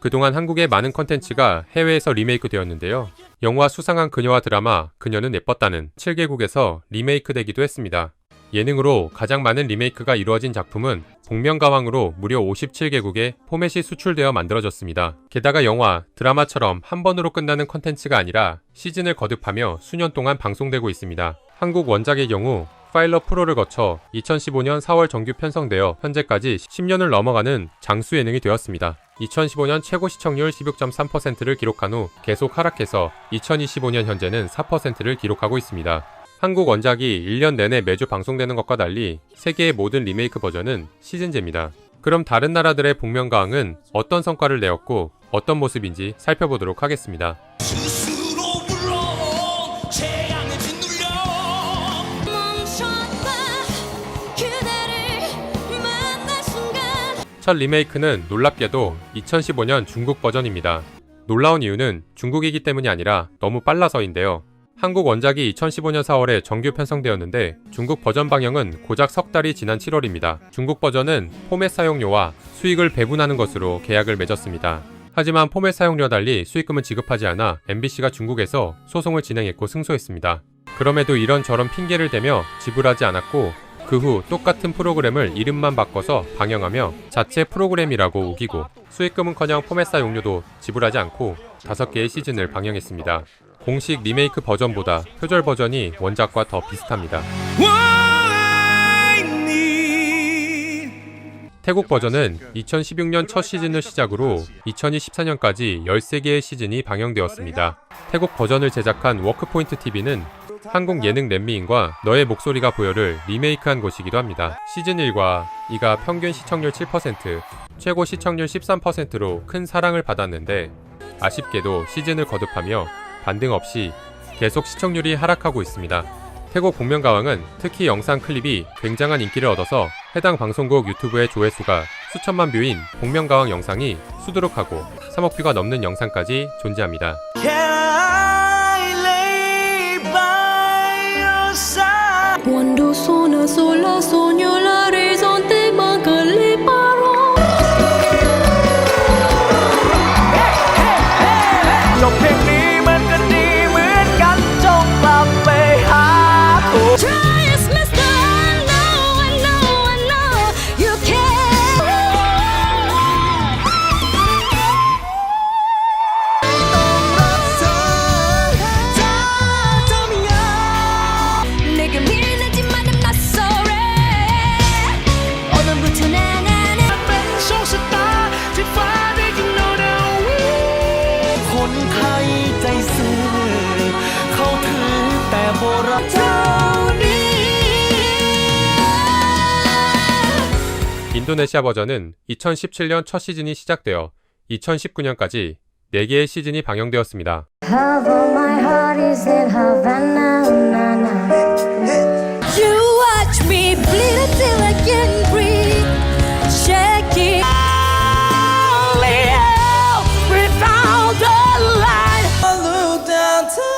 그동안 한국의 많은 컨텐츠가 해외에서 리메이크 되었는데요. 영화 수상한 그녀와 드라마 그녀는 예뻤다는 7개국에서 리메이크 되기도 했습니다. 예능으로 가장 많은 리메이크가 이루어진 작품은 복면가왕으로 무려 57개국에 포맷이 수출되어 만들어졌습니다. 게다가 영화, 드라마처럼 한 번으로 끝나는 컨텐츠가 아니라 시즌을 거듭하며 수년 동안 방송되고 있습니다. 한국 원작의 경우 파일럿 프로를 거쳐 2015년 4월 정규 편성되어 현재까지 10년을 넘어가는 장수 예능이 되었습니다. 2015년 최고 시청률 16.3%를 기록한 후 계속 하락해서 2025년 현재는 4%를 기록하고 있습니다. 한국 원작이 1년 내내 매주 방송되는 것과 달리 세계의 모든 리메이크 버전은 시즌제입니다. 그럼 다른 나라들의 복면가왕은 어떤 성과를 내었고 어떤 모습인지 살펴보도록 하겠습니다. 첫 리메이크는 놀랍게도 2015년 중국 버전입니다. 놀라운 이유는 중국이기 때문이 아니라 너무 빨라서인데요. 한국 원작이 2015년 4월에 정규 편성되었는데 중국 버전 방영은 고작 석 달이 지난 7월입니다. 중국 버전은 포맷 사용료와 수익을 배분하는 것으로 계약을 맺었습니다. 하지만 포맷 사용료와 달리 수익금은 지급하지 않아 MBC가 중국에서 소송을 진행했고 승소했습니다. 그럼에도 이런저런 핑계를 대며 지불하지 않았고 그 후 똑같은 프로그램을 이름만 바꿔서 방영하며 자체 프로그램이라고 우기고 수익금은커녕 포맷 사용료도 지불하지 않고 5개의 시즌을 방영했습니다. 공식 리메이크 버전보다 표절 버전이 원작과 더 비슷합니다. 태국 버전은 2016년 첫 시즌을 시작으로 2024년까지 13개의 시즌이 방영되었습니다. 태국 버전을 제작한 워크포인트 TV는 한국 예능 렛미인과 너의 목소리가 보여를 리메이크한 곳이기도 합니다. 시즌 1과 2가 평균 시청률 7%, 최고 시청률 13%로 큰 사랑을 받았는데 아쉽게도 시즌을 거듭하며 반등 없이 계속 시청률이 하락하고 있습니다. 태국 복면가왕은 특히 영상 클립이 굉장한 인기를 얻어서 해당 방송국 유튜브의 조회수가 수천만 뷰인 복면가왕 영상이 수두룩하고 3억 뷰가 넘는 영상까지 존재합니다. Cuando suena sola sueño el horizonte más que le paro. Try as Mr. I know you can. 내게 미안하지만 I'm not sorry. 오늘부터 나는 인도네시아 버전은 2017년 첫 시즌이 시작되어 2019년까지 4개의 시즌이 방영되었습니다. Half of my heart is in Havana, na, na. You watch me bleed until I can't breathe. Shake it. Only you, we found the light. I look downtown.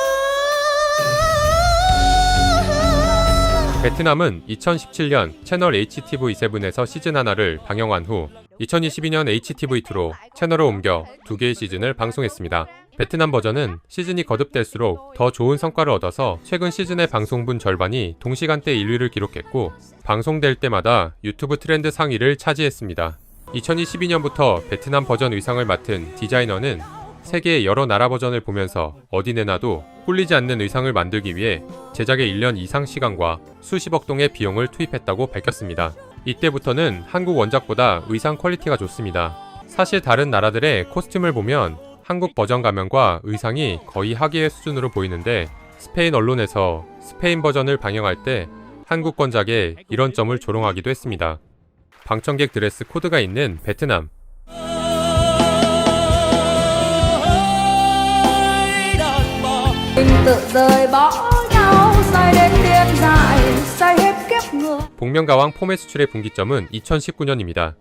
베트남은 2017년 채널 HTV7에서 시즌 하나를 방영한 후 2022년 HTV2로 채널을 옮겨 2개의 시즌을 방송했습니다. 베트남 버전은 시즌이 거듭될수록 더 좋은 성과를 얻어서 최근 시즌의 방송분 절반이 동시간대 1위를 기록했고 방송될 때마다 유튜브 트렌드 상위를 차지했습니다. 2022년부터 베트남 버전 의상을 맡은 디자이너는 세계의 여러 나라 버전을 보면서 어디 내놔도 꿀리지 않는 의상을 만들기 위해 제작에 1년 이상 시간과 수십억 동의 비용을 투입했다고 밝혔습니다. 이때부터는 한국 원작보다 의상 퀄리티가 좋습니다. 사실 다른 나라들의 코스튬을 보면 한국 버전 가면과 의상이 거의 하계의 수준으로 보이는데 스페인 언론에서 스페인 버전을 방영할 때 한국 원작에 이런 점을 조롱하기도 했습니다. 방청객 드레스 코드가 있는 베트남. 복면가왕 포맷 수출의 분기점은 2019년입니다.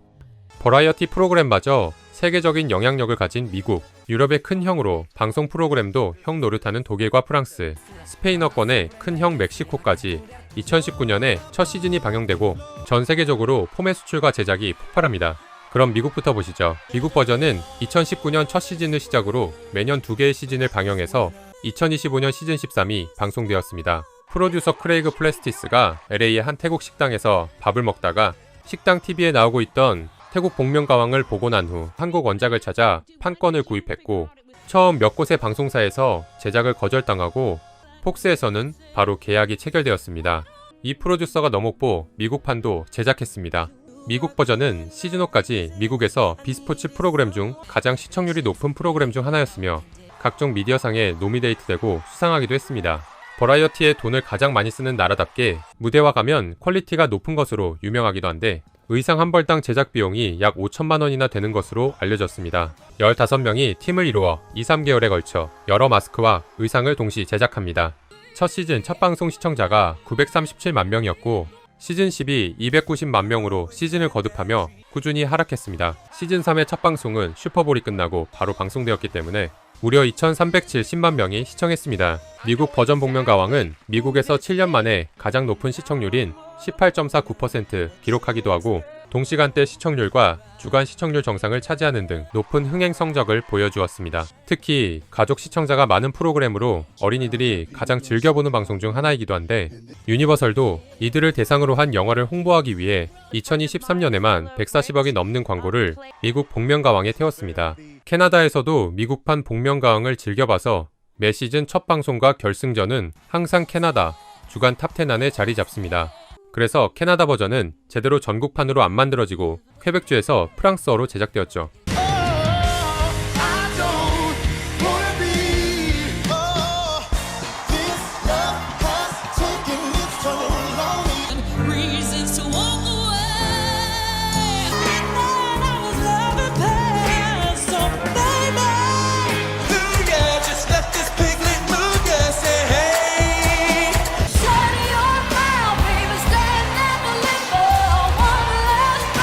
버라이어티 프로그램마저 세계적인 영향력을 가진 미국, 유럽의 큰 형으로 방송 프로그램도 형 노릇하는 독일과 프랑스, 스페인어권의 큰 형 멕시코까지 2019년에 첫 시즌이 방영되고 전 세계적으로 포맷 수출과 제작이 폭발합니다. 그럼 미국부터 보시죠. 미국 버전은 2019년 첫 시즌을 시작으로 매년 2개의 시즌을 방영해서 2025년 시즌 13이 방송되었습니다. 프로듀서 크레이그 플래스티스가 LA의 한 태국 식당에서 밥을 먹다가 식당 TV에 나오고 있던 태국 복면가왕을 보고 난 후 한국 원작을 찾아 판권을 구입했고, 처음 몇 곳의 방송사에서 제작을 거절당하고 폭스에서는 바로 계약이 체결되었습니다. 이 프로듀서가 넘었고 미국판도 제작했습니다. 미국 버전은 시즌5까지 미국에서 비스포츠 프로그램 중 가장 시청률이 높은 프로그램 중 하나였으며 각종 미디어상에 노미네이트되고 수상하기도 했습니다. 버라이어티에 돈을 가장 많이 쓰는 나라답게 무대와 가면 퀄리티가 높은 것으로 유명하기도 한데, 의상 한 벌당 제작 비용이 약 5천만 원이나 되는 것으로 알려졌습니다. 15명이 팀을 이루어 2-3개월에 걸쳐 여러 마스크와 의상을 동시 제작합니다. 첫 시즌 첫 방송 시청자가 937만 명이었고 시즌 10이 290만 명으로 시즌을 거듭하며 꾸준히 하락했습니다. 시즌 3의 첫 방송은 슈퍼볼이 끝나고 바로 방송되었기 때문에 무려 2370만 명이 시청했습니다. 미국 버전 복면가왕은 미국에서 7년 만에 가장 높은 시청률인 18.49% 기록하기도 하고, 동시간대 시청률과 주간 시청률 정상을 차지하는 등 높은 흥행 성적을 보여주었습니다. 특히 가족 시청자가 많은 프로그램으로 어린이들이 가장 즐겨보는 방송 중 하나이기도 한데, 유니버설도 이들을 대상으로 한 영화를 홍보하기 위해 2023년에만 140억이 넘는 광고를 미국 복면가왕에 태웠습니다. 캐나다에서도 미국판 복면가왕을 즐겨봐서 매 시즌 첫 방송과 결승전은 항상 캐나다 주간 탑10 안에 자리 잡습니다. 그래서 캐나다 버전은 제대로 전국판으로 안 만들어지고 퀘벡주에서 프랑스어로 제작되었죠.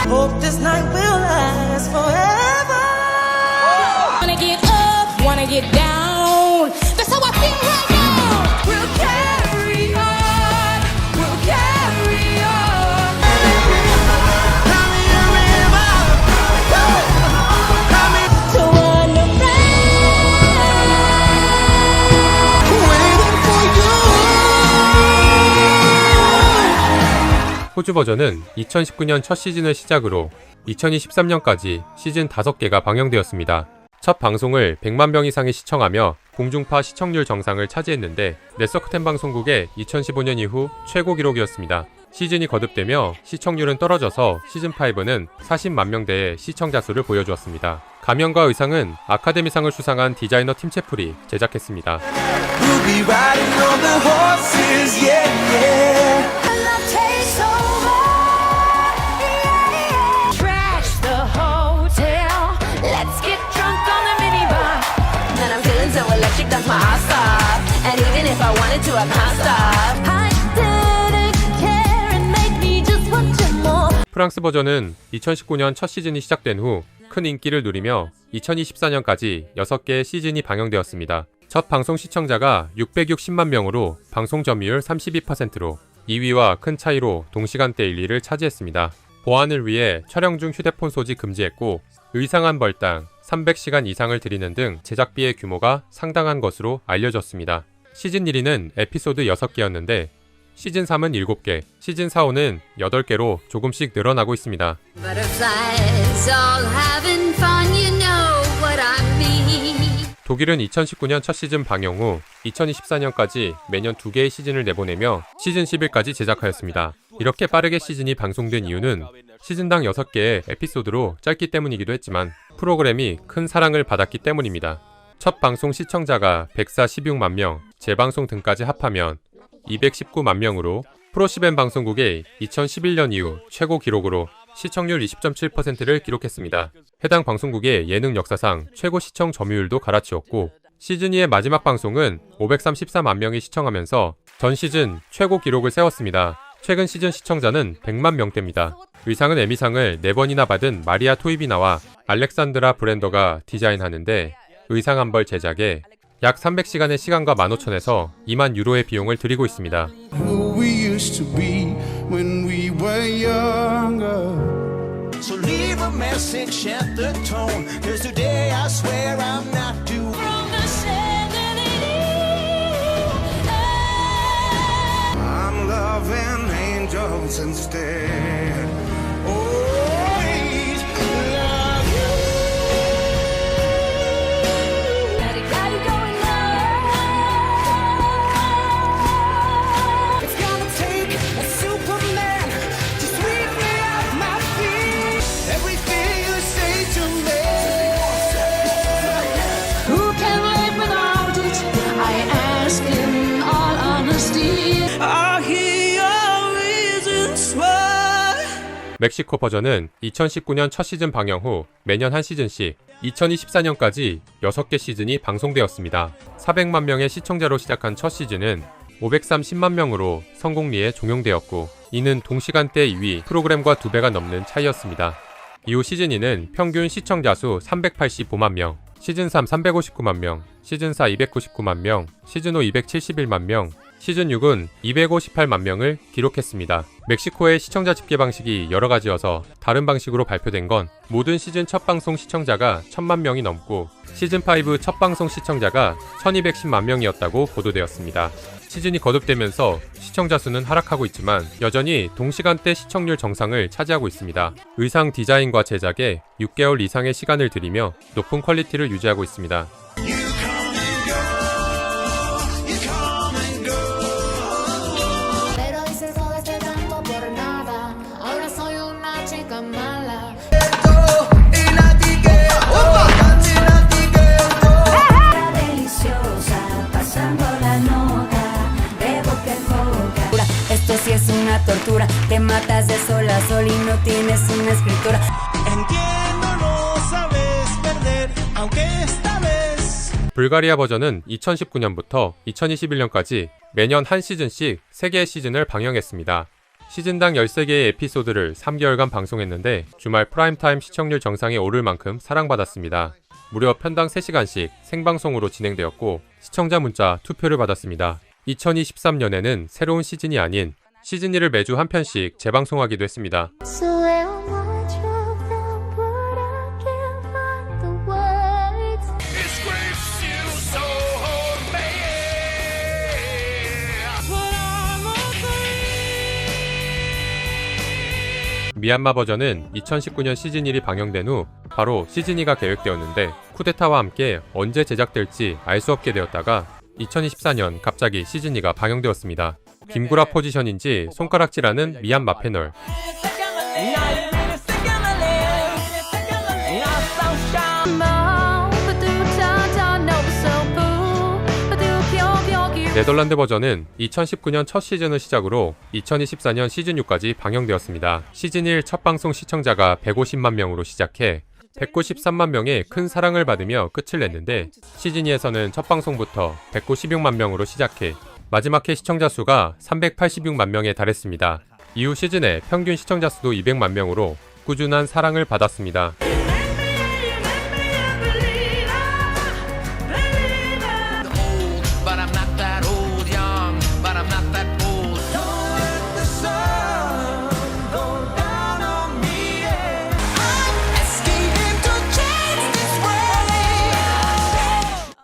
Hope this night will last forever. Wanna get up, wanna get down. That's how I feel right now. We'll carry on. We'll carry on. To run around. Waiting for you. 호주 버전은 2019년 첫 시즌을 시작으로 2023년까지 시즌 5개가 방영되었습니다. 첫 방송을 100만 명 이상이 시청하며 공중파 시청률 정상을 차지했는데, 네서크10 방송국의 2015년 이후 최고 기록이었습니다. 시즌이 거듭되며 시청률은 떨어져서 시즌5는 40만 명대의 시청자 수를 보여주었습니다. 가면과 의상은 아카데미상을 수상한 디자이너 팀 채플이 제작했습니다. We'll be riding on the horses, yeah, yeah. And love takes over. Yeah. Trash the hotel. Let's get drunk on the minibar. And I'm feeling so electric, that's my hot stuff. And even if I wanted to, I can't stop. I didn't care and made me just want you more. 프랑스 버전은 2019년 첫 시즌이 시작된 후 큰 인기를 누리며 2024년까지 6개의 시즌이 방영되었습니다. 첫 방송 시청자가 660만 명으로 방송 점유율 32%로 2위와 큰 차이로 동시간대 1위를 차지했습니다. 보안을 위해 촬영 중 휴대폰 소지 금지했고, 의상 한 벌당 300시간 이상을 들이는 등 제작비의 규모가 상당한 것으로 알려졌습니다. 시즌 1위는 에피소드 6개였는데 시즌 3은 7개, 시즌 4, 5는 8개로 조금씩 늘어나고 있습니다. Butterflies all having fun, you know what I mean. 독일은 2019년 첫 시즌 방영 후 2024년까지 매년 2개의 시즌을 내보내며 시즌 11까지 제작하였습니다. 이렇게 빠르게 시즌이 방송된 이유는 시즌당 6개의 에피소드로 짧기 때문이기도 했지만 프로그램이 큰 사랑을 받았기 때문입니다. 첫 방송 시청자가 146만 명, 재방송 등까지 합하면 219만 명으로 프로시벤 방송국의 2011년 이후 최고 기록으로 시청률 20.7%를 기록했습니다. 해당 방송국의 예능 역사상 최고 시청 점유율도 갈아치웠고, 시즌 2의 마지막 방송은 534만 명이 시청하면서 전 시즌 최고 기록을 세웠습니다. 최근 시즌 시청자는 100만 명대입니다. 의상은 에미상을 4번이나 받은 마리아 토이비나와 알렉산드라 브랜더가 디자인하는데, 의상 한 벌 제작에 약 300시간의 시간과 15,000에서 2만 유로의 비용을 들이고 있습니다. Who we used to be when we were younger. So leave a message. classic set the tone. Cause today I swear I'm not too From the chandelier. I'm loving angels instead. Always love you. Got it going on. It's gonna take a Superman to sweep me off my feet. Everything you say to me. Who can live without it? I ask in all honesty. I hear your reasons why. 멕시코 버전은 2019년 첫 시즌 방영 후 매년 한 시즌씩 2024년까지 6개 시즌이 방송되었습니다. 400만 명의 시청자로 시작한 첫 시즌은 530만 명으로 성공리에 종영되었고 이는 동시간대 2위 프로그램과 2배가 넘는 차이였습니다. 이후 시즌 2는 평균 시청자 수 385만 명, 시즌 3 359만 명, 시즌 4 299만 명, 시즌 5 271만 명, 시즌 6은 258만 명을 기록했습니다. 멕시코의 시청자 집계 방식이 여러 가지여서 다른 방식으로 발표된 건 모든 시즌 첫 방송 시청자가 1000만 명이 넘고 시즌 5 첫 방송 시청자가 1210만 명이었다고 보도되었습니다. 시즌이 거듭되면서 시청자 수는 하락하고 있지만 여전히 동시간대 시청률 정상을 차지하고 있습니다. 의상 디자인과 제작에 6개월 이상의 시간을 들이며 높은 퀄리티를 유지하고 있습니다. Pero hice todo este tiempo por nada. Ahora soy una chica mala. Deliciosa, pasando la nota de boca en boca. Esto sí es una tortura. Te matas de sol a sol y no tienes una escritora. Entiendo, no sabes perder, aunque esta vez. 불가리아 버전은 2019년부터 2021년까지 매년 한 시즌씩 3개의 시즌을 방영했습니다. 시즌당 13개의 에피소드를 3개월간 방송했는데 주말 프라임타임 시청률 정상에 오를 만큼 사랑받았습니다. 무려 편당 3시간씩 생방송으로 진행되었고 시청자 문자 투표를 받았습니다. 2023년에는 새로운 시즌이 아닌 시즌 1을 매주 한 편씩 재방송하기도 했습니다. So how much of them would I give find the words? 미얀마 버전은 2019년 시즌 1이 방영된 후 바로 시즌 2가 계획되었는데 쿠데타와 함께 언제 제작될지 알 수 없게 되었다가 2024년 갑자기 시즌 2가 방영되었습니다. 김구라 포지션인지 손가락질하는 미얀마 패널. 네덜란드 버전은 2019년 첫 시즌을 시작으로 2024년 시즌 6까지 방영되었습니다. 시즌 1 첫 방송 시청자가 150만 명으로 시작해 193만 명의 큰 사랑을 받으며 끝을 냈는데 시즌 2에서는 첫 방송부터 196만 명으로 시작해 마지막 해 시청자 수가 386만 명에 달했습니다. 이후 시즌의 평균 시청자 수도 200만 명으로 꾸준한 사랑을 받았습니다. But I'm not that old, young, but I'm not that bold. Don't let the sun go down on me. Yeah. I'm escaping to change this way.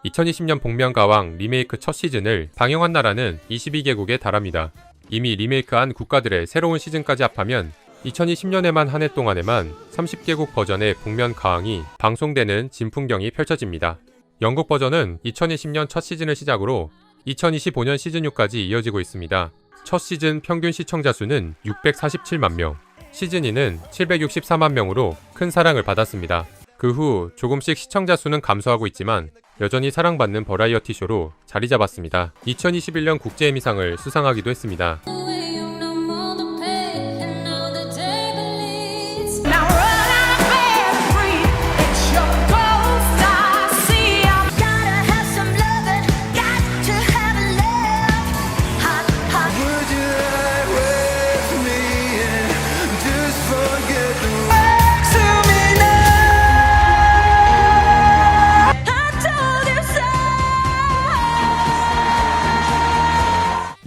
2020년 복면가왕 리메이크 첫 시즌을 방영한 나라는 22개국에 달합니다. 이미 리메이크한 국가들의 새로운 시즌까지 합하면 2020년에만 한 해 동안에만 30개국 버전의 복면가왕이 방송되는 진풍경이 펼쳐집니다. 영국 버전은 2020년 첫 시즌을 시작으로 2025년 시즌 6까지 이어지고 있습니다. 첫 시즌 평균 시청자 수는 647만 명, 시즌 2는 764만 명으로 큰 사랑을 받았습니다. 그 후 조금씩 시청자 수는 감소하고 있지만 여전히 사랑받는 버라이어티 쇼로 자리 잡았습니다. 2021년 국제에미상을 수상하기도 했습니다. Now run out of bed and breathe. It's your ghost I see. I'm gotta have some loving, got to have a love. Hot, hot. Would you lie with me and just forget the words to me now? I told you so.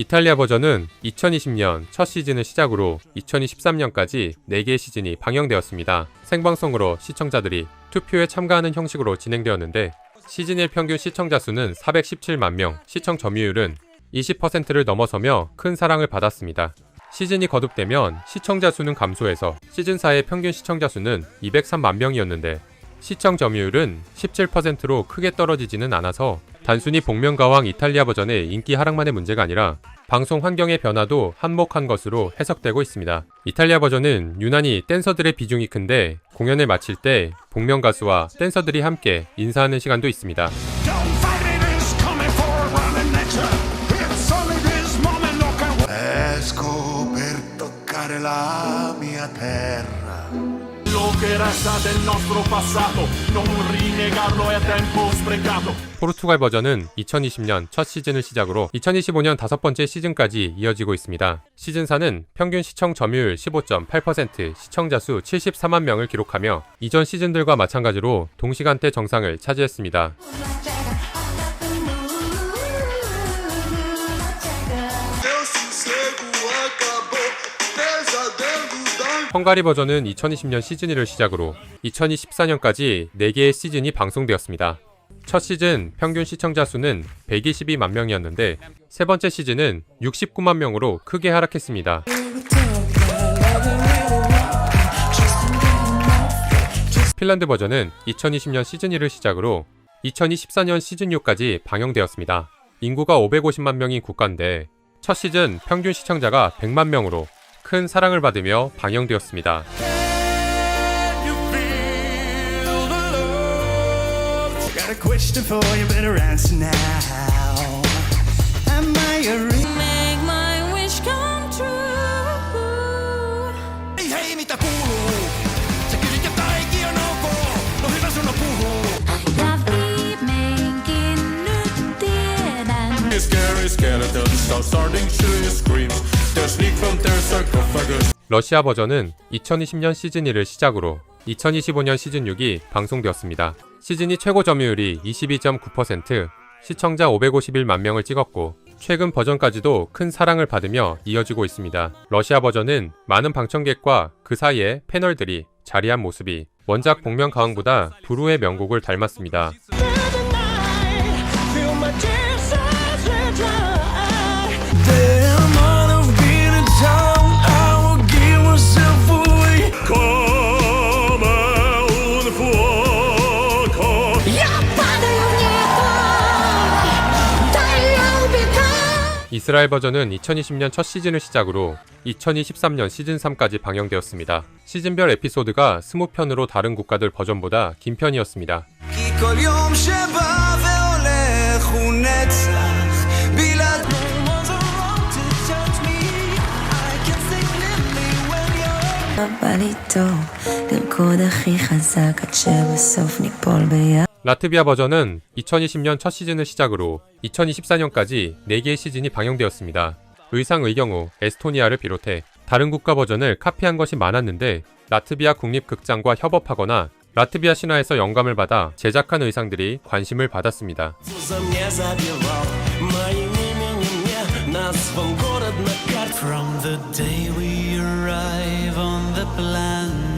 이탈리아 버전은 2020년 첫 시즌을 시작으로 2023년까지 4개의 시즌이 방영되었습니다. 생방송으로 시청자들이 투표에 참가하는 형식으로 진행되었는데 시즌 1 평균 시청자 수는 417만 명, 시청 점유율은 20%를 넘어서며 큰 사랑을 받았습니다. 시즌이 거듭되면 시청자 수는 감소해서 시즌 4의 평균 시청자 수는 203만 명이었는데 시청 점유율은 17%로 크게 떨어지지는 않아서 단순히 복면가왕 이탈리아 버전의 인기 하락만의 문제가 아니라 방송 환경의 변화도 한몫한 것으로 해석되고 있습니다. 이탈리아 버전은 유난히 댄서들의 비중이 큰데 공연을 마칠 때 복면 가수와 댄서들이 함께 인사하는 시간도 있습니다. Don't fight it, it's coming for running at you. It's only this moment, look at Esco per toccare la mia terra. quello che resta del nostro passato. Non rinnegarlo è tempo sprecato. 포르투갈 버전은 2020년 첫 시즌을 시작으로 2025년 5번째 시즌까지 이어지고 있습니다. 시즌 4는 평균 시청 점유율 15.8%, 시청자 수 74만 명을 기록하며 이전 시즌들과 마찬가지로 동시간대 정상을 차지했습니다. 헝가리 버전은 2020년 시즌 1을 시작으로 2024년까지 4개의 시즌이 방송되었습니다. 첫 시즌 평균 시청자 수는 122만 명이었는데 세 번째 시즌은 69만 명으로 크게 하락했습니다. 핀란드 버전은 2020년 시즌 1을 시작으로 2024년 시즌 6까지 방영되었습니다. 인구가 550만 명인 국가인데 첫 시즌 평균 시청자가 100만 명으로 큰 사랑을 받으며 방영되었습니다. Got a question for you, better answer now. Am I a real? Make my wish come true. Hei, mitä kuuluu? Sä kysyt jotain kionoukoa. No hyvä sun on puhuu. Ja viimeinkin nyt tiedän. Scary skeletons are starting to scream. They sneak from their sarcophagus. 러시아 버전은 2020년 시즌 1을 시작으로 2025년 시즌 6이 방송되었습니다. 시즌이 최고 점유율이 22.9%, 시청자 551만 명을 찍었고 최근 버전까지도 큰 사랑을 받으며 이어지고 있습니다. 러시아 버전은 많은 방청객과 그 사이에 패널들이 자리한 모습이 원작 복면 가왕보다 부르의 명곡을 닮았습니다. Damn, all of being in town, I will give myself away. Come out for call. 이스라엘 버전은 2020년 첫 시즌을 시작으로 2023년 시즌 3까지 방영되었습니다. 시즌별 에피소드가 20편으로 다른 국가들 버전보다 긴 편이었습니다. כי כל יום שבא והולך הוא נצח בלעד אבל איתו לרקוד הכי חזק עד שבסוף ניפול ביחד. 라트비아 버전은 2020년 첫 시즌을 시작으로 2024년까지 4개의 시즌이 방영되었습니다. 의상 의경우, 에스토니아를 비롯해 다른 국가 버전을 카피한 것이 많았는데 라트비아 국립극장과 협업하거나 라트비아 신화에서 영감을 받아 제작한 의상들이 관심을 받았습니다. From the day we arrive on the planet.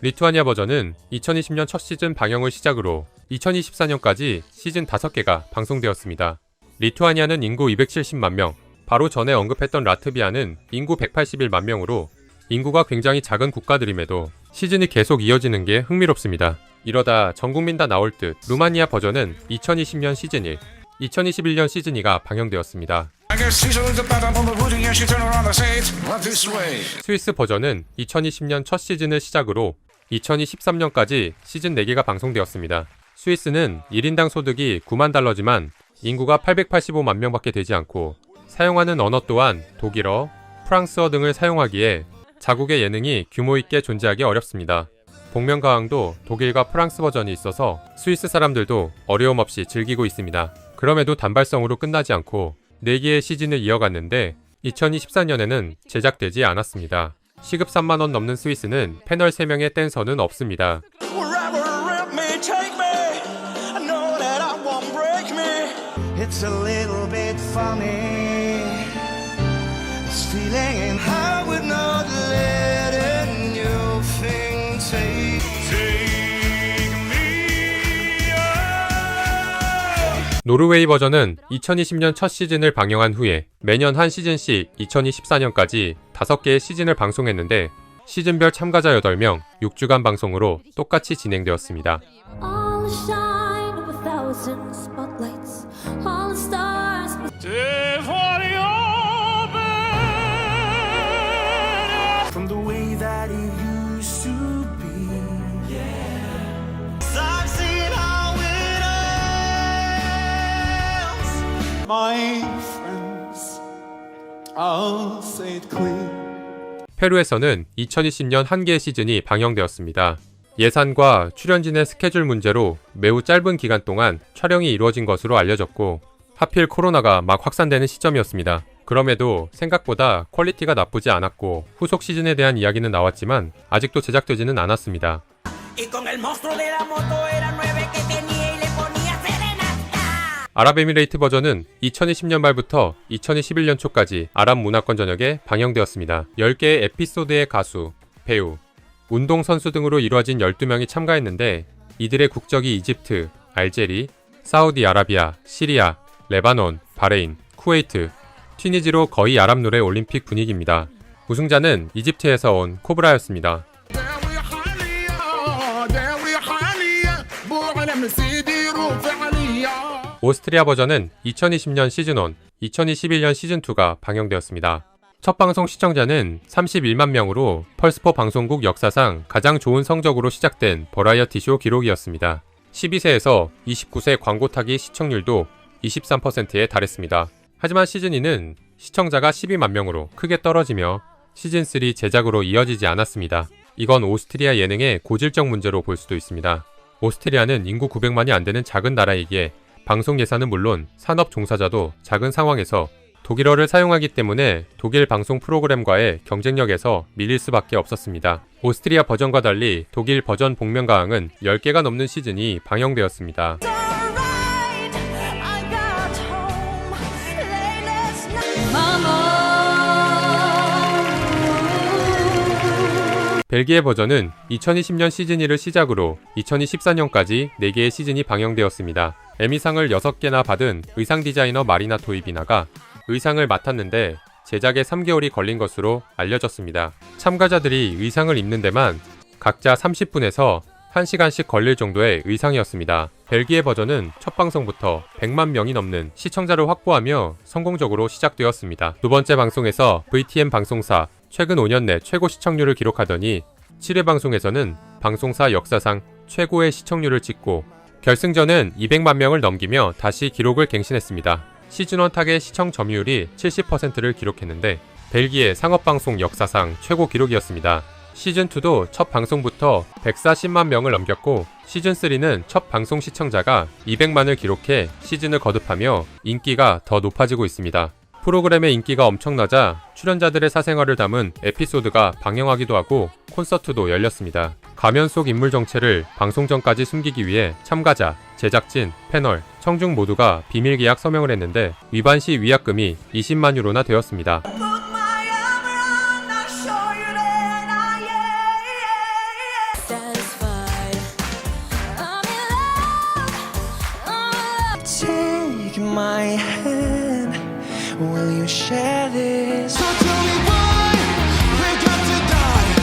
리투아니아 버전은 2020년 첫 시즌 방영을 시작으로 2024년까지 시즌 5개가 방송되었습니다. 리투아니아는 인구 270만 명, 바로 전에 언급했던 라트비아는 인구 181만 명으로 인구가 굉장히 작은 국가들임에도 시즌이 계속 이어지는 게 흥미롭습니다. 이러다 전국민 다 나올 듯 루마니아 버전은 2020년 시즌 1, 2021년 시즌 2가 방영되었습니다. I guess she's a little bad on the pudding and she turned around and said, "What this way?" 스위스 버전은 2020년 첫 시즌을 시작으로 2013년까지 시즌 4개가 방송되었습니다. 스위스는 1인당 소득이 9만 달러지만 인구가 885만 명밖에 되지 않고 사용하는 언어 또한 독일어, 프랑스어 등을 사용하기에 자국의 예능이 규모 있게 존재하기 어렵습니다. 복면가왕도 독일과 프랑스 버전이 있어서 스위스 사람들도 어려움 없이 즐기고 있습니다. 그럼에도 단발성으로 끝나지 않고 4개의 시즌을 이어갔는데 2024년에는 제작되지 않았습니다. 시급 3만 원 넘는 스위스는 패널 3명의 댄서는 없습니다. Wherever it may take me, I know that I won't break me. It's a little bit funny. feeling, and I would not let a new thing take me up. 노르웨이 버전은 2020년 첫 시즌을 방영한 후에 매년 한 시즌씩 2024년까지 5개의 시즌을 방송했는데 시즌별 참가자 8명, 6주간 방송으로 똑같이 진행되었습니다. All the shine of a thousand spotlights, all the stars. From the way that it used to be. I've seen how it ends. My friends, I'll say it clear. 페루에서는 2020년 한 개의 시즌이 방영되었습니다. 예산과 출연진의 스케줄 문제로 매우 짧은 기간 동안 촬영이 이루어진 것으로 알려졌고 하필 코로나가 막 확산되는 시점이었습니다. 그럼에도 생각보다 퀄리티가 나쁘지 않았고 후속 시즌에 대한 이야기는 나왔지만 아직도 제작되지는 않았습니다. 아랍에미레이트 버전은 2020년 말부터 2021년 초까지 아랍 문화권 전역에 방영되었습니다. 10개의 에피소드의 가수, 배우, 운동선수 등으로 이루어진 12명이 참가했는데 이들의 국적이 이집트, 알제리, 사우디아라비아, 시리아, 레바논, 바레인, 쿠웨이트, 튀니지로 거의 아랍 노래 올림픽 분위기입니다. 우승자는 이집트에서 온 코브라였습니다. 오스트리아 버전은 2020년 시즌1, 2021년 시즌2가 방영되었습니다. 첫 방송 시청자는 31만 명으로 펄스포 방송국 역사상 가장 좋은 성적으로 시작된 버라이어티 쇼 기록이었습니다. 12세에서 29세 광고 타기 시청률도 23%에 달했습니다. 하지만 시즌2는 시청자가 12만 명으로 크게 떨어지며 시즌3 제작으로 이어지지 않았습니다. 이건 오스트리아 예능의 고질적 문제로 볼 수도 있습니다. 오스트리아는 인구 900만이 안 되는 작은 나라이기에 방송 예산은 물론 산업 종사자도 작은 상황에서 독일어를 사용하기 때문에 독일 방송 프로그램과의 경쟁력에서 밀릴 수밖에 없었습니다. 오스트리아 버전과 달리 독일 버전 복면가왕은 10개가 넘는 시즌이 방영되었습니다. Alright, I got home late last night. Mama. 벨기에 버전은 2020년 시즌1을 시작으로 2014년까지 4개의 시즌이 방영되었습니다. 에미상을 6개나 받은 의상 디자이너 마리나 토이비나가 의상을 맡았는데 제작에 3개월이 걸린 것으로 알려졌습니다. 참가자들이 의상을 입는 데만 각자 30분에서 1시간씩 걸릴 정도의 의상이었습니다. 벨기에 버전은 첫 방송부터 100만 명이 넘는 시청자를 확보하며 성공적으로 시작되었습니다. 두 번째 방송에서 VTM 방송사 최근 5년 내 최고 시청률을 기록하더니 7회 방송에서는 방송사 역사상 최고의 시청률을 찍고 결승전은 200만 명을 넘기며 다시 기록을 갱신했습니다. 시즌1 타겟 시청 점유율이 70%를 기록했는데 벨기에 상업방송 역사상 최고 기록이었습니다. 시즌2도 첫 방송부터 140만 명을 넘겼고 시즌3는 첫 방송 시청자가 200만을 기록해 시즌을 거듭하며 인기가 더 높아지고 있습니다. 프로그램의 인기가 엄청나자 출연자들의 사생활을 담은 에피소드가 방영하기도 하고 콘서트도 열렸습니다. 가면 속 인물 정체를 방송 전까지 숨기기 위해 참가자, 제작진, 패널, 청중 모두가 비밀 계약 서명을 했는데 위반 시 위약금이 20만 유로나 되었습니다. Put my arm around, I'll show you that I am satisfied. I'm in love. Take my hand, will you share this? So tell me why we got to die.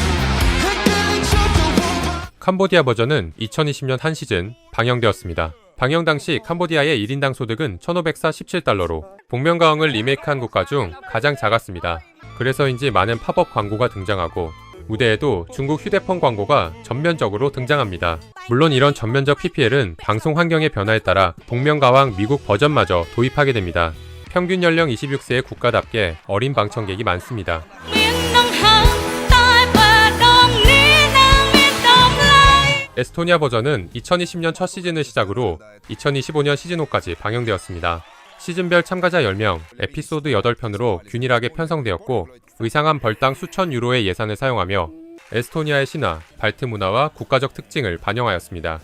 Again, just a woman. 캄보디아 버전은 2020년 한 시즌 방영되었습니다. 방영 당시 캄보디아의 1인당 소득은 1,547달러로 복면가왕을 리메이크한 국가 중 가장 작았습니다. 그래서인지 많은 팝업 광고가 등장하고 무대에도 중국 휴대폰 광고가 전면적으로 등장합니다. 물론 이런 전면적 PPL은 방송 환경의 변화에 따라 복면가왕 미국 버전마저 도입하게 됩니다. 평균 연령 26세의 국가답게 어린 방청객이 많습니다. 에스토니아 버전은 2020년 첫 시즌을 시작으로 2025년 시즌5까지 방영되었습니다. 시즌별 참가자 10명, 에피소드 8편으로 균일하게 편성되었고 의상한 벌당 수천 유로의 예산을 사용하며 에스토니아의 신화, 발트 문화와 국가적 특징을 반영하였습니다.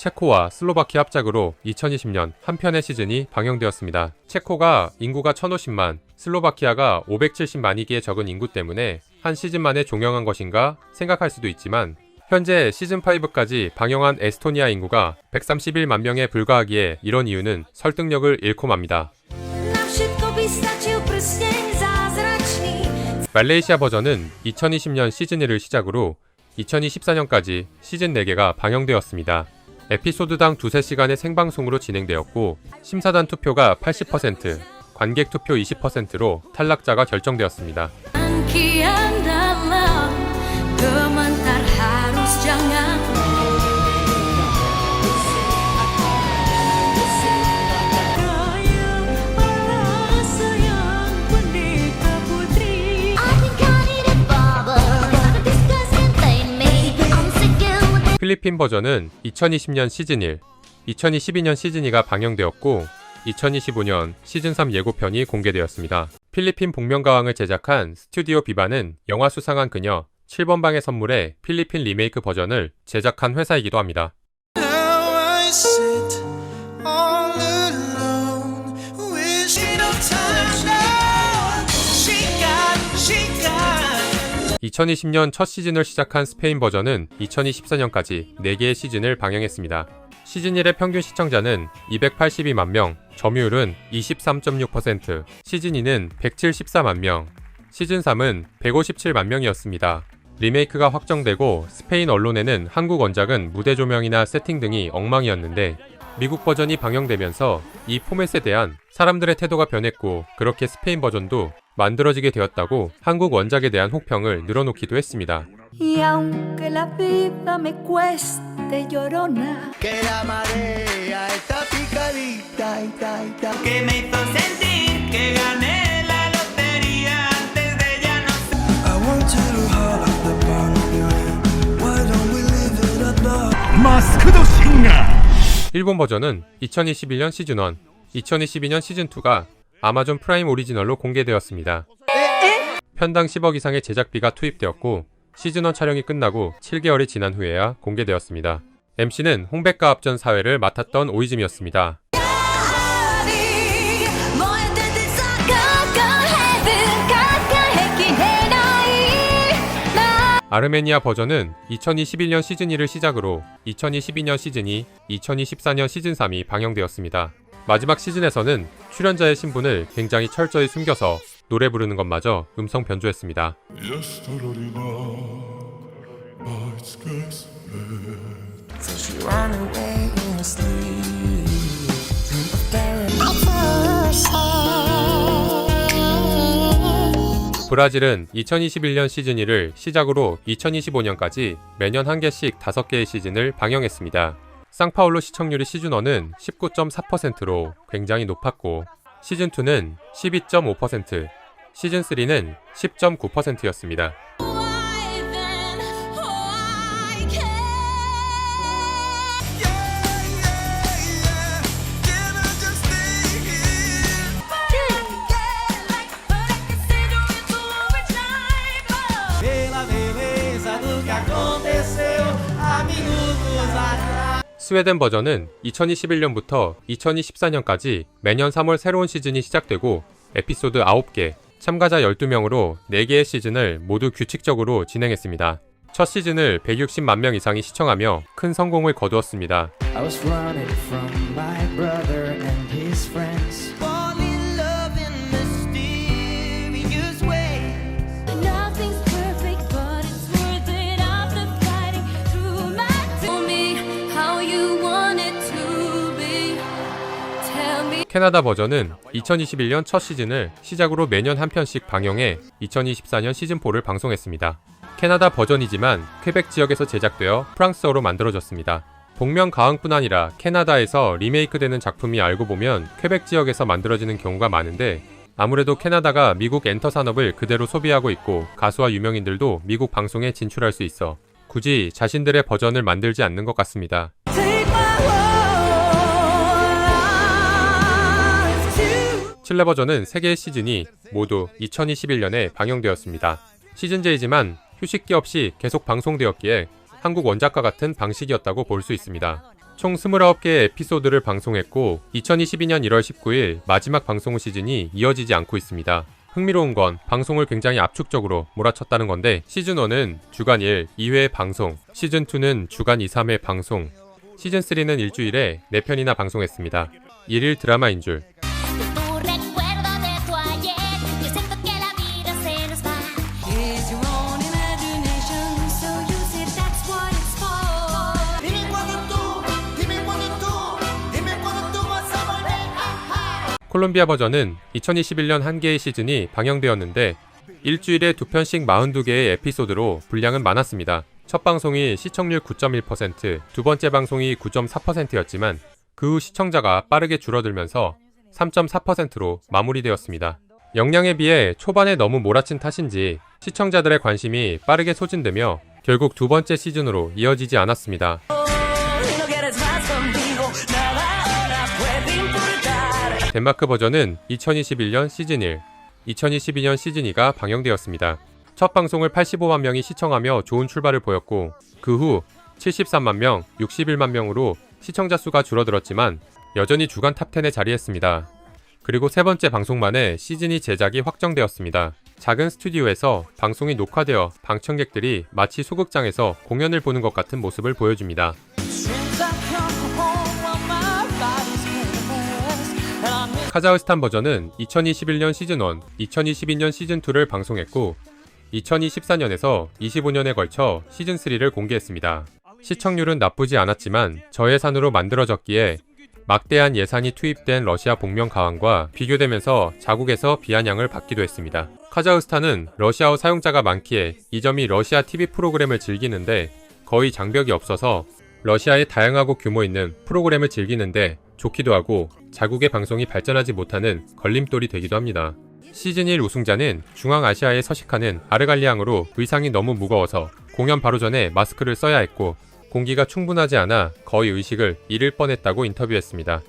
체코와 슬로바키아 합작으로 2020년 한 편의 시즌이 방영되었습니다. 체코가 인구가 1050만, 슬로바키아가 570만이기에 적은 인구 때문에 한 시즌만에 종영한 것인가 생각할 수도 있지만 현재 시즌5까지 방영한 에스토니아 인구가 131만 명에 불과하기에 이런 이유는 설득력을 잃고 맙니다. Na všetko by stačil prsteň zázračný. 말레이시아 버전은 2020년 시즌1을 시작으로 2024년까지 시즌 4개가 방영되었습니다. 에피소드당 2~3시간의 생방송으로 진행되었고 심사단 투표가 80%, 관객 투표 20%로 탈락자가 결정되었습니다. Ang kian dalam gemetar harus jangan. 필리핀 버전은 2020년 시즌1, 2012년 시즌2가 방영되었고 2025년 시즌3 예고편이 공개되었습니다. 필리핀 복면가왕을 제작한 스튜디오 비바는 영화 수상한 그녀 7번 방의 선물의 필리핀 리메이크 버전을 제작한 회사이기도 합니다. Now I sit all alone, wishing no time now. 시간 2020년 첫 시즌을 시작한 스페인 버전은 2024년까지 4개의 시즌을 방영했습니다. 시즌 1의 평균 시청자는 282만 명, 점유율은 23.6%, 시즌 2는 174만 명, 시즌 3은 157만 명이었습니다. 리메이크가 확정되고 스페인 언론에는 한국 원작은 무대 조명이나 세팅 등이 엉망이었는데 미국 버전이 방영되면서 이 포맷에 대한 사람들의 태도가 변했고 그렇게 스페인 버전도 만들어지게 되었다고 한국 원작에 대한 혹평을 늘어놓기도 했습니다. Y aunque la vida me cueste llorona. Que la marea está picadita, que me hizo sentir que gané la lotería antes de ya no sé. I want you to hold up the palm of your hand. Why don't we leave it at that? 마스크도 신가. 일본 버전은 2021년 시즌1, 2022년 시즌2가 아마존 프라임 오리지널로 공개되었습니다. 편당 10억 이상의 제작비가 투입되었고 시즌1 촬영이 끝나고 7개월이 지난 후에야 공개되었습니다. MC는 홍백가 앞전 사회를 맡았던 오이즘이었습니다. 아르메니아 버전은 2021년 시즌2를 시작으로 2022년 시즌2, 2024년 시즌3이 방영되었습니다. 마지막 시즌에서는 출연자의 신분을 굉장히 철저히 숨겨서 노래 부르는 것마저 음성 변조했습니다. 브라질은 2021년 시즌1을 시작으로 2025년까지 매년 한 개씩 5개의 시즌을 방영했습니다. 상파울루 시청률이 시즌1은 19.4%로 굉장히 높았고 시즌2는 12.5%, 시즌3는 10.9%였습니다. 스웨덴 버전은 2021년부터 2024년까지 매년 3월 새로운 시즌이 시작되고 에피소드 9개, 참가자 12명으로 4개의 시즌을 모두 규칙적으로 진행했습니다. 첫 시즌을 160만 명 이상이 시청하며 큰 성공을 거두었습니다. I was running from my brother and his friends. Fall in love in mysterious ways. Nothing's perfect, but it's worth it after fighting through my Tell me how you want it to be. Tell me. 캐나다 버전은 2021년 첫 시즌을 시작으로 매년 한 편씩 방영해 2024년 시즌4를 방송했습니다. 캐나다 버전이지만 퀘벡 지역에서 제작되어 프랑스어로 만들어졌습니다. 복면 가왕뿐 아니라 캐나다에서 리메이크되는 작품이 알고 보면 퀘벡 지역에서 만들어지는 경우가 많은데 아무래도 캐나다가 미국 엔터 산업을 그대로 소비하고 있고 가수와 유명인들도 미국 방송에 진출할 수 있어 굳이 자신들의 버전을 만들지 않는 것 같습니다. Take my life to 칠레 버전은 3개의 시즌이 모두 2021년에 방영되었습니다. 시즌 J이지만 휴식기 없이 계속 방송되었기에 한국 원작과 같은 방식이었다고 볼 수 있습니다. 총 29개의 에피소드를 방송했고 2022년 1월 19일 마지막 방송 후 시즌이 이어지지 않고 있습니다. 흥미로운 건 방송을 굉장히 압축적으로 몰아쳤다는 건데 시즌1은 주간 1, 2회 방송, 시즌2는 주간 2, 3회 방송, 시즌3는 일주일에 4편이나 방송했습니다. 1일 드라마인 줄. Tu recuerdo de tu ayer. Yo siento que la vida se nos va. It's your own imagination, so use it, that's what it's for. dime cuando tú vas a volver. 콜롬비아 버전은 2021년 한 개의 시즌이 방영되었는데 일주일에 2편씩 42개의 에피소드로 분량은 많았습니다. 첫 방송이 시청률 9.1%, 두 번째 방송이 9.4%였지만 그 후 시청자가 빠르게 줄어들면서 3.4%로 마무리되었습니다. 역량에 비해 초반에 너무 몰아친 탓인지 시청자들의 관심이 빠르게 소진되며 결국 두 번째 시즌으로 이어지지 않았습니다. 덴마크 버전은 2021년 시즌 1, 2022년 시즌 2가 방영되었습니다. 첫 방송을 85만 명이 시청하며 좋은 출발을 보였고 그 후 73만 명, 61만 명으로 시청자 수가 줄어들었지만 여전히 주간 탑10에 자리했습니다. 그리고 세 번째 방송만에 시즌2 제작이 확정되었습니다. 작은 스튜디오에서 방송이 녹화되어 방청객들이 마치 소극장에서 공연을 보는 것 같은 모습을 보여줍니다. 카자흐스탄 버전은 2021년 시즌1, 2022년 시즌2를 방송했고 2024년에서 25년에 걸쳐 시즌3를 공개했습니다. 시청률은 나쁘지 않았지만 저예산으로 만들어졌기에 막대한 예산이 투입된 러시아 복면 가왕과 비교되면서 자국에서 비아냥을 받기도 했습니다. 카자흐스탄은 러시아어 사용자가 많기에 이 점이 러시아 TV 프로그램을 즐기는데 거의 장벽이 없어서 러시아의 다양하고 규모 있는 프로그램을 즐기는데 좋기도 하고 자국의 방송이 발전하지 못하는 걸림돌이 되기도 합니다. 시즌1 우승자는 중앙아시아에 서식하는 아르갈리앙으로 의상이 너무 무거워서 공연 바로 전에 마스크를 써야 했고 공기가 충분하지 않아 거의 의식을 잃을 뻔했다고 인터뷰했습니다.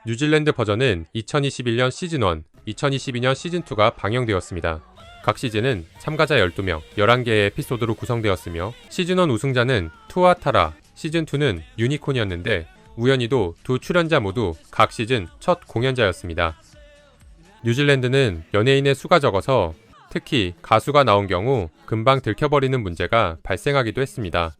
뉴질랜드 버전은 2021년 시즌1, 2022년 시즌2가 방영되었습니다. 각 시즌은 참가자 12명, 11개의 에피소드로 구성되었으며 시즌1 우승자는 투아타라, 시즌2는 유니콘이었는데 우연히도 두 출연자 모두 각 시즌 첫 공연자였습니다. 뉴질랜드는 연예인의 수가 적어서 특히 가수가 나온 경우 금방 들켜버리는 문제가 발생하기도 했습니다.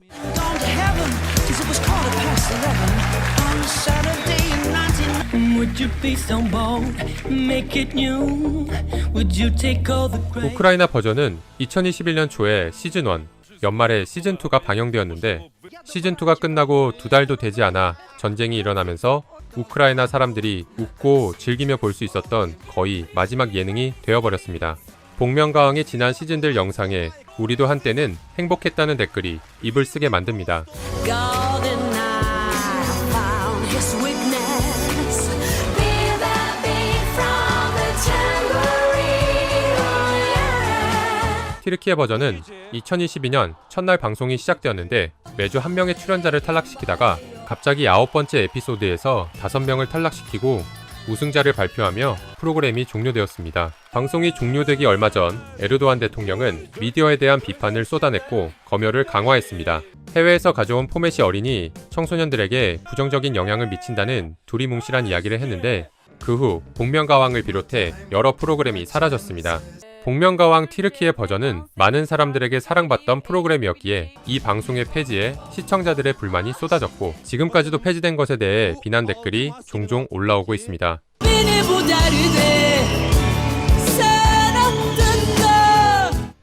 우크라이나 버전은 2021년 초에 시즌1, 연말에 시즌2가 방영되었는데 시즌2가 끝나고 2달도 되지 않아 전쟁이 일어나면서 우크라이나 사람들이 웃고 즐기며 볼 수 있었던 거의 마지막 예능이 되어버렸습니다. 복면가왕의 지난 시즌들 영상에 우리도 한때는 행복했다는 댓글이 입을 쓰게 만듭니다. 티르키예 버전은 2022년 첫날 방송이 시작되었는데 매주 한 명의 출연자를 탈락시키다가 갑자기 9번째 에피소드에서 5명을 탈락시키고 우승자를 발표하며 프로그램이 종료되었습니다. 방송이 종료되기 얼마 전 에르도안 대통령은 미디어에 대한 비판을 쏟아냈고 검열을 강화했습니다. 해외에서 가져온 포맷이 어리니 청소년들에게 부정적인 영향을 미친다는 두리뭉실한 이야기를 했는데 그 후 복면가왕을 비롯해 여러 프로그램이 사라졌습니다. 복면가왕 티르키예 버전은 많은 사람들에게 사랑받던 프로그램이었기에 이 방송의 폐지에 시청자들의 불만이 쏟아졌고 지금까지도 폐지된 것에 대해 비난 댓글이 종종 올라오고 있습니다.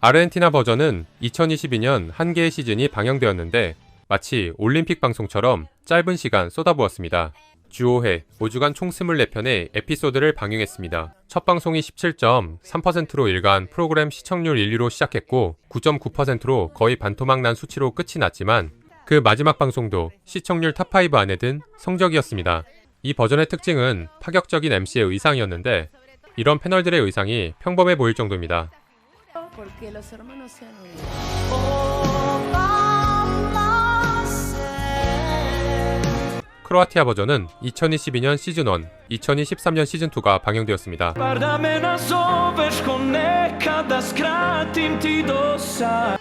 아르헨티나 버전은 2022년 한 개의 시즌이 방영되었는데 마치 올림픽 방송처럼 짧은 시간 쏟아부었습니다. 주 5회, 5주간 총 24편의 에피소드를 방영했습니다. 첫 방송이 17.3%로 일간 프로그램 시청률 1위로 시작했고 9.9%로 거의 반토막 난 수치로 끝이 났지만 그 마지막 방송도 시청률 탑5 안에 든 성적이었습니다. 이 버전의 특징은 파격적인 MC의 의상이었는데 이런 패널들의 의상이 평범해 보일 정도입니다. 크로아티아 버전은 2022년 시즌1, 2023년 시즌2가 방영되었습니다.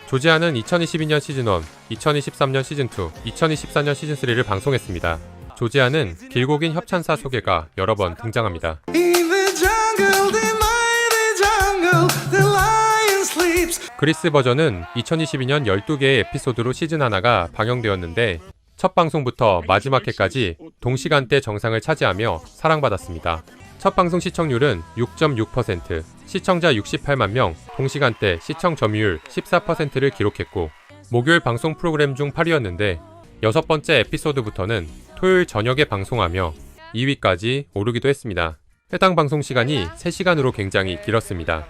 조지아는 2022년 시즌1, 2023년 시즌2, 2024년 시즌3를 방송했습니다. 조지아는 길고 긴 협찬사 소개가 여러 번 등장합니다. 그리스 버전은 2022년 12개의 에피소드로 시즌 하나가 방영되었는데 첫 방송부터 마지막 회까지 동시간대 정상을 차지하며 사랑받았습니다. 첫 방송 시청률은 6.6%, 시청자 68만 명, 동시간대 시청 점유율 14%를 기록했고 목요일 방송 프로그램 중 8위였는데 여섯 번째 에피소드부터는 토요일 저녁에 방송하며 2위까지 오르기도 했습니다. 해당 방송 시간이 3시간으로 굉장히 길었습니다.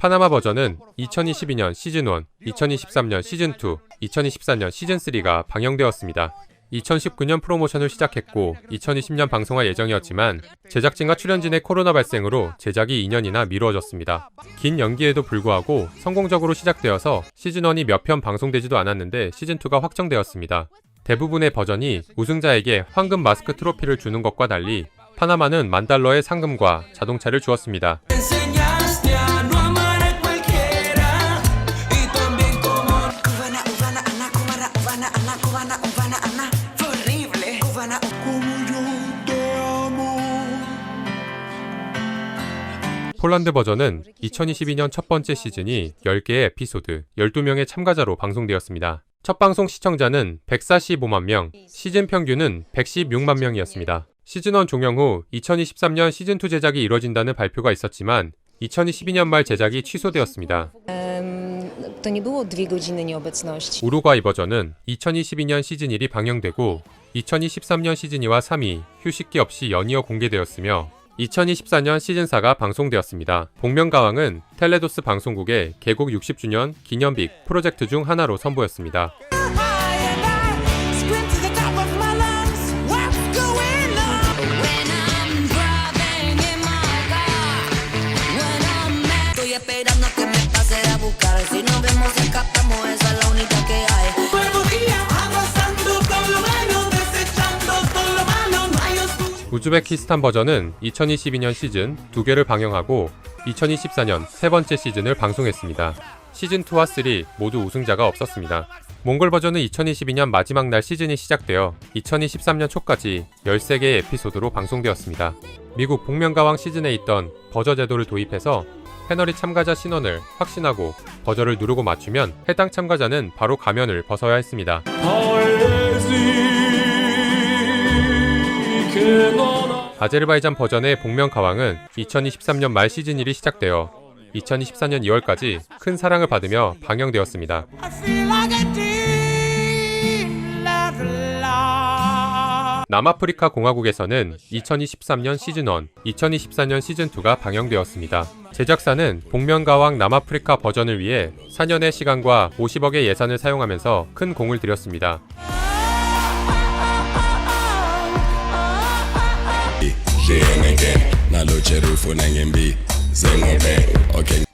파나마 버전은 2022년 시즌1, 2023년 시즌2, 2024년 시즌3가 방영되었습니다. 2019년 프로모션을 시작했고 2020년 방송할 예정이었지만 제작진과 출연진의 코로나 발생으로 제작이 2년이나 미루어졌습니다. 긴 연기에도 불구하고 성공적으로 시작되어서 시즌1이 몇 편 방송되지도 않았는데 시즌2가 확정되었습니다. 대부분의 버전이 우승자에게 황금 마스크 트로피를 주는 것과 달리 파나마는 $10,000의 상금과 자동차를 주었습니다. 폴란드 버전은 2022년 첫 번째 시즌이 10개의 에피소드, 12명의 참가자로 방송되었습니다. 첫 방송 시청자는 145만 명, 시즌 평균은 116만 명이었습니다. 시즌1 종영 후 2023년 시즌2 제작이 이뤄진다는 발표가 있었지만 2022년 말 제작이 취소되었습니다. 우루과이 버전은 2022년 시즌1이 방영되고 2023년 시즌2와 3위 휴식기 없이 연이어 공개되었으며 2024년 시즌4가 방송되었습니다. 복면가왕은 텔레도스 방송국의 개국 60주년 기념빅 프로젝트 중 하나로 선보였습니다. 우즈베키스탄 버전은 2022년 시즌 2개를 방영하고 2024년 세 번째 시즌을 방송했습니다. 시즌2와 3 모두 우승자가 없었습니다. 몽골 버전은 2022년 마지막 날 시즌이 시작되어 2023년 초까지 13개의 에피소드로 방송되었습니다. 미국 복면가왕 시즌에 있던 버저 제도를 도입해서 패널이 참가자 신원을 확신하고 버저를 누르고 맞추면 해당 참가자는 바로 가면을 벗어야 했습니다. 아제르바이잔 버전의 복면가왕은 2023년 말 시즌 1이 시작되어 2024년 2월까지 큰 사랑을 받으며 방영되었습니다. 남아프리카 공화국에서는 2023년 시즌 1, 2024년 시즌 2가 방영되었습니다. 제작사는 복면가왕 남아프리카 버전을 위해 4년의 시간과 50억의 예산을 사용하면서 큰 공을 들였습니다.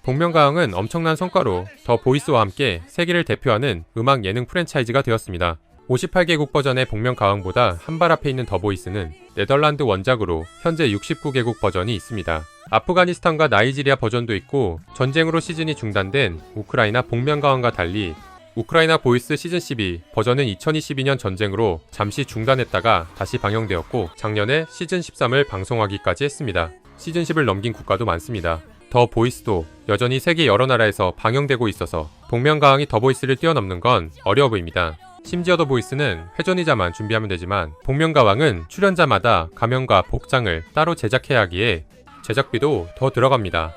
복면가왕은 엄청난 성과로 더 보이스와 함께 세계를 대표하는 음악 예능 프랜차이즈가 되었습니다. 58개국 버전의 복면가왕보다 한 발 앞에 있는 더 보이스는 네덜란드 원작으로 현재 69개국 버전이 있습니다. 아프가니스탄과 나이지리아 버전도 있고 전쟁으로 시즌이 중단된 우크라이나 복면가왕과 달리 우크라이나 보이스 시즌 12 버전은 2022년 전쟁으로 잠시 중단했다가 다시 방영되었고 작년에 시즌 13을 방송하기까지 했습니다. 시즌 10을 넘긴 국가도 많습니다. 더 보이스도 여전히 세계 여러 나라에서 방영되고 있어서 복면가왕이 더 보이스를 뛰어넘는 건 어려워 보입니다. 심지어 더 보이스는 회전이자만 준비하면 되지만 복면가왕은 출연자마다 가면과 복장을 따로 제작해야 하기에 제작비도 더 들어갑니다.